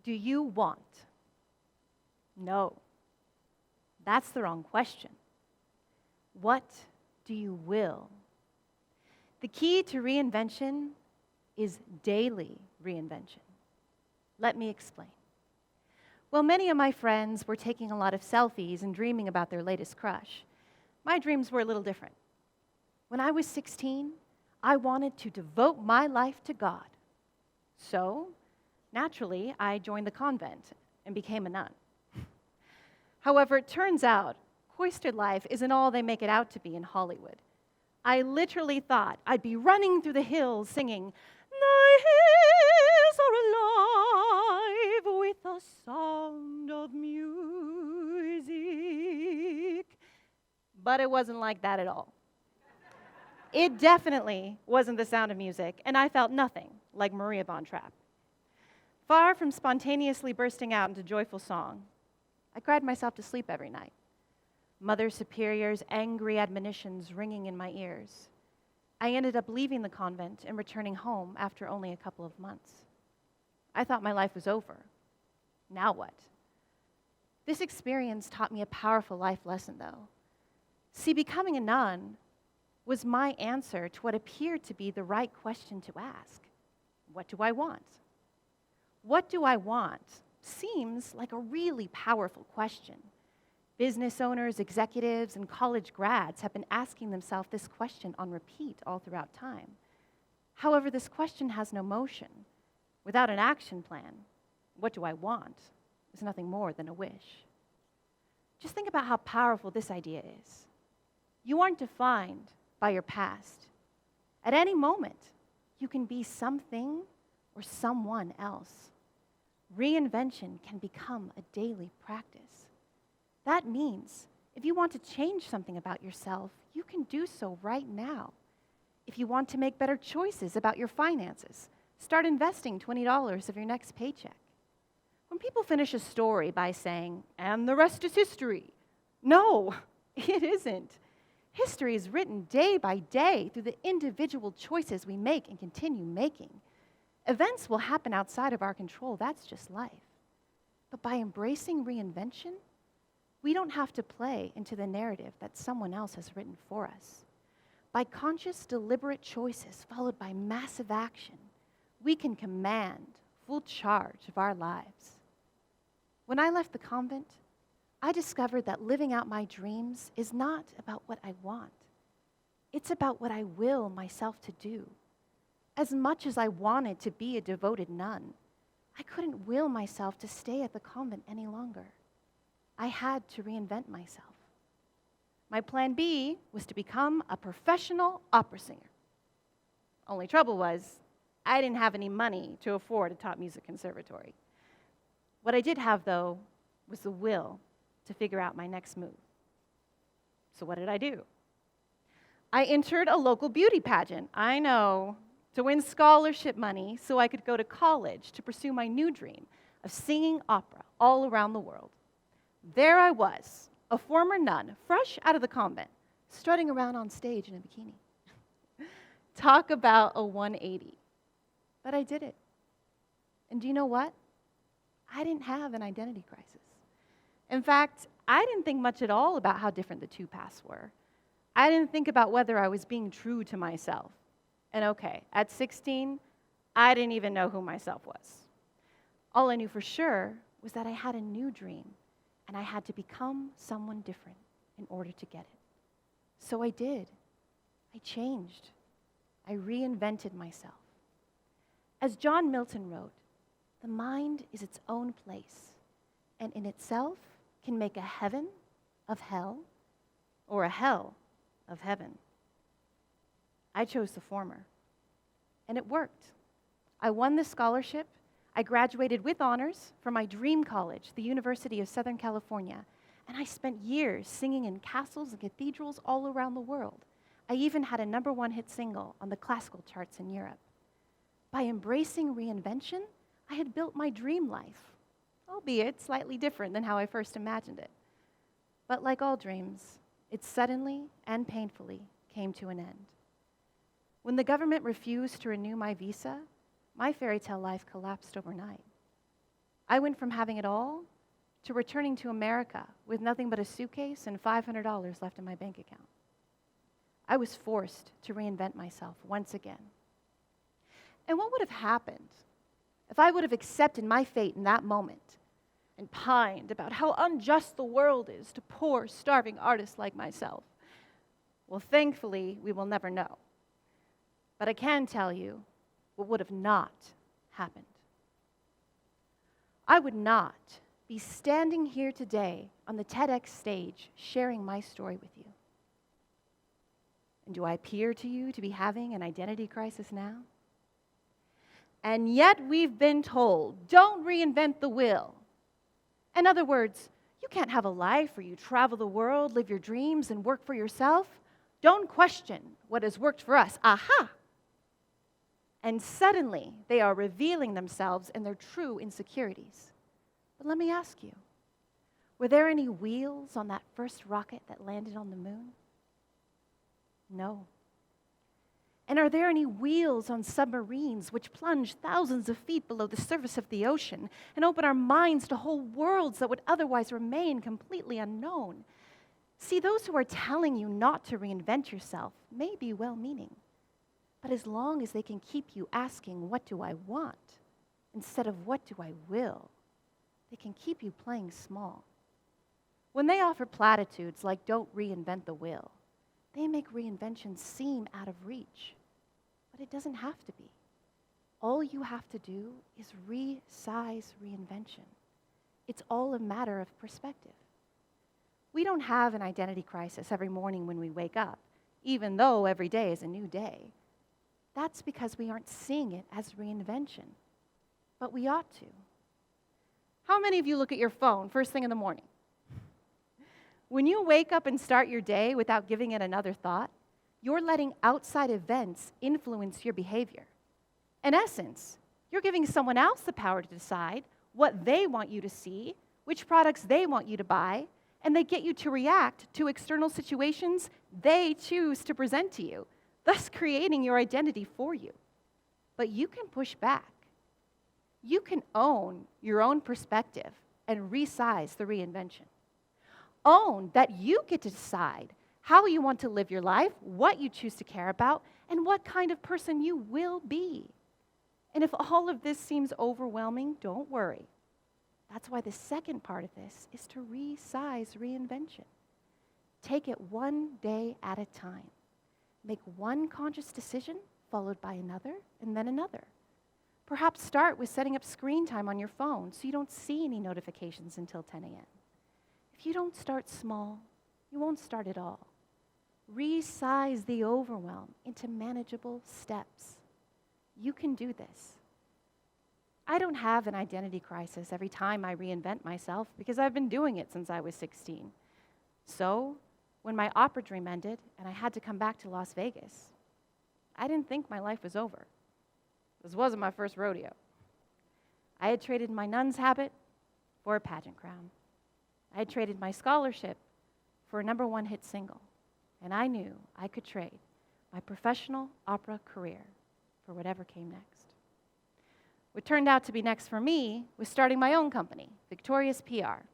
do you want? No, that's the wrong question. What do you will? The key to reinvention is daily reinvention. Let me explain. Well, many of my friends were taking a lot of selfies and dreaming about their latest crush. My dreams were a little different. When I was 16, I wanted to devote my life to God. So, naturally, I joined the convent and became a nun. However, it turns out cloistered life isn't all they make it out to be in Hollywood. I literally thought I'd be running through the hills singing, "The hills are alive with the sound of music." But it wasn't like that at all. It definitely wasn't the sound of music, and I felt nothing like Maria von Trapp. Far from spontaneously bursting out into joyful song, I cried myself to sleep every night. Mother Superior's angry admonitions ringing in my ears. I ended up leaving the convent and returning home after only a couple of months. I thought my life was over. Now what? This experience taught me a powerful life lesson, though. See, becoming a nun was my answer to what appeared to be the right question to ask. What do I want? What do I want seems like a really powerful question. Business owners, executives, and college grads have been asking themselves this question on repeat all throughout time. However, this question has no motion. Without an action plan, what do I want is nothing more than a wish. Just think about how powerful this idea is. You aren't defined by your past. At any moment, you can be something or someone else. Reinvention can become a daily practice. That means if you want to change something about yourself, you can do so right now. If you want to make better choices about your finances, start investing $20 of your next paycheck. When people finish a story by saying, "and the rest is history," no, it isn't. History is written day by day through the individual choices we make and continue making. Events will happen outside of our control, that's just life. But by embracing reinvention, we don't have to play into the narrative that someone else has written for us. By conscious, deliberate choices followed by massive action, we can command full charge of our lives. When I left the convent, I discovered that living out my dreams is not about what I want. It's about what I will myself to do. As much as I wanted to be a devoted nun, I couldn't will myself to stay at the convent any longer. I had to reinvent myself. My plan B was to become a professional opera singer. Only trouble was, I didn't have any money to afford a top music conservatory. What I did have, though, was the will to figure out my next move. So what did I do? I entered a local beauty pageant, I know, to win scholarship money so I could go to college to pursue my new dream of singing opera all around the world. There I was, a former nun, fresh out of the convent, strutting around on stage in a bikini. Talk about a 180. But I did it. And do you know what? I didn't have an identity crisis. In fact, I didn't think much at all about how different the two paths were. I didn't think about whether I was being true to myself. And okay, at 16, I didn't even know who myself was. All I knew for sure was that I had a new dream, and I had to become someone different in order to get it. So I did. I changed. I reinvented myself. As John Milton wrote, the mind is its own place, and in itself can make a heaven of hell or a hell of heaven. I chose the former, and it worked. I won this scholarship. I graduated with honors from my dream college, the University of Southern California, and I spent years singing in castles and cathedrals all around the world. I even had a #1 hit single on the classical charts in Europe. By embracing reinvention, I had built my dream life, albeit slightly different than how I first imagined it. But like all dreams, it suddenly and painfully came to an end. When the government refused to renew my visa, my fairy tale life collapsed overnight. I went from having it all to returning to America with nothing but a suitcase and $500 left in my bank account. I was forced to reinvent myself once again. And what would have happened if I would have accepted my fate in that moment and pined about how unjust the world is to poor, starving artists like myself? Well, thankfully, we will never know. But I can tell you what would have not happened. I would not be standing here today on the TEDx stage sharing my story with you. And do I appear to you to be having an identity crisis now? And yet we've been told, don't reinvent the wheel. In other words, you can't have a life where you travel the world, live your dreams, and work for yourself. Don't question what has worked for us. Aha! And suddenly, they are revealing themselves and their true insecurities. But let me ask you, were there any wheels on that first rocket that landed on the moon? No. And are there any wheels on submarines which plunge thousands of feet below the surface of the ocean and open our minds to whole worlds that would otherwise remain completely unknown? See, those who are telling you not to reinvent yourself may be well-meaning, but as long as they can keep you asking, what do I want, instead of what do I will, they can keep you playing small. When they offer platitudes like don't reinvent the wheel, they make reinvention seem out of reach. But it doesn't have to be. All you have to do is resize reinvention. It's all a matter of perspective. We don't have an identity crisis every morning when we wake up, even though every day is a new day. That's because we aren't seeing it as reinvention. But we ought to. How many of you look at your phone first thing in the morning? When you wake up and start your day without giving it another thought, you're letting outside events influence your behavior. In essence, you're giving someone else the power to decide what they want you to see, which products they want you to buy, and they get you to react to external situations they choose to present to you, thus creating your identity for you. But you can push back. You can own your own perspective and resize the reinvention. Own that you get to decide how you want to live your life, what you choose to care about, and what kind of person you will be. And if all of this seems overwhelming, don't worry. That's why the second part of this is to resize reinvention. Take it one day at a time. Make one conscious decision, followed by another, and then another. Perhaps start with setting up screen time on your phone so you don't see any notifications until 10 a.m. If you don't start small, you won't start at all. Resize the overwhelm into manageable steps. You can do this. I don't have an identity crisis every time I reinvent myself because I've been doing it since I was 16. So, when my opera dream ended and I had to come back to Las Vegas, I didn't think my life was over. This wasn't my first rodeo. I had traded my nun's habit for a pageant crown. I had traded my scholarship for a #1 hit single. And I knew I could trade my professional opera career for whatever came next. What turned out to be next for me was starting my own company, Victorious PR.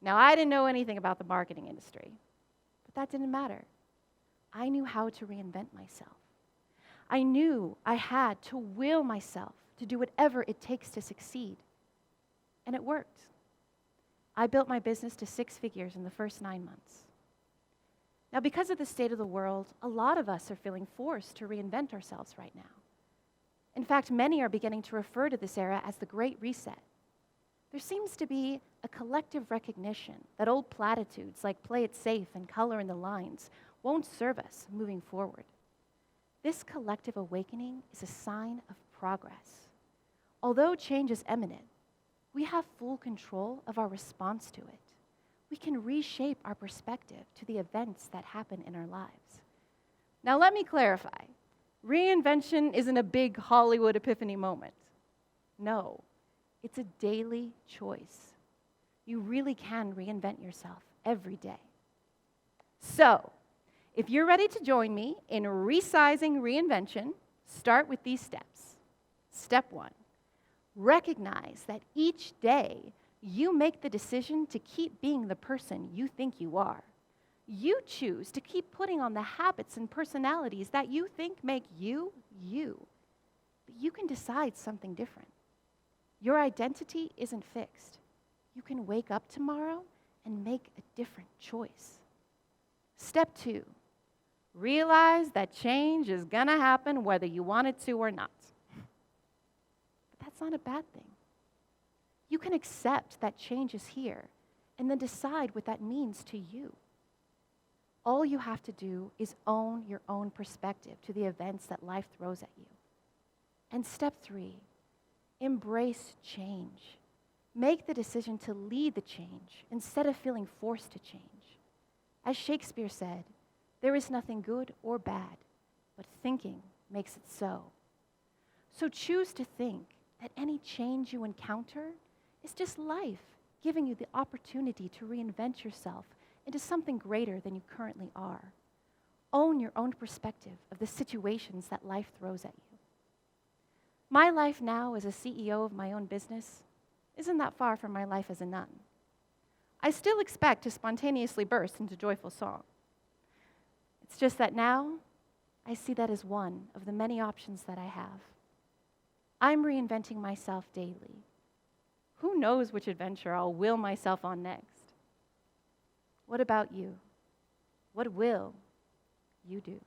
Now, I didn't know anything about the marketing industry, but that didn't matter. I knew how to reinvent myself. I knew I had to will myself to do whatever it takes to succeed. And it worked. I built my business to 6 figures in the first 9 months. Now, because of the state of the world, a lot of us are feeling forced to reinvent ourselves right now. In fact, many are beginning to refer to this era as the Great Reset. There seems to be a collective recognition that old platitudes like play it safe and color in the lines won't serve us moving forward. This collective awakening is a sign of progress. Although change is imminent, we have full control of our response to it. We can reshape our perspective to the events that happen in our lives. Now, let me clarify. Reinvention isn't a big Hollywood epiphany moment. No, it's a daily choice. You really can reinvent yourself every day. So, if you're ready to join me in resizing reinvention, start with these steps. Step 1, Recognize that each day you make the decision to keep being the person you think you are. You choose to keep putting on the habits and personalities that you think make you, you. But you can decide something different. Your identity isn't fixed. You can wake up tomorrow and make a different choice. Step 2, realize that change is gonna happen whether you want it to or not. But that's not a bad thing. You can accept that change is here and then decide what that means to you. All you have to do is own your own perspective to the events that life throws at you. And step 3, embrace change. Make the decision to lead the change instead of feeling forced to change. As Shakespeare said, there is nothing good or bad, but thinking makes it so. So choose to think that any change you encounter is just life giving you the opportunity to reinvent yourself into something greater than you currently are. Own your own perspective of the situations that life throws at you. My life now as a CEO of my own business isn't that far from my life as a nun. I still expect to spontaneously burst into joyful song. It's just that now I see that as one of the many options that I have. I'm reinventing myself daily. Who knows which adventure I'll will myself on next? What about you? What will you do?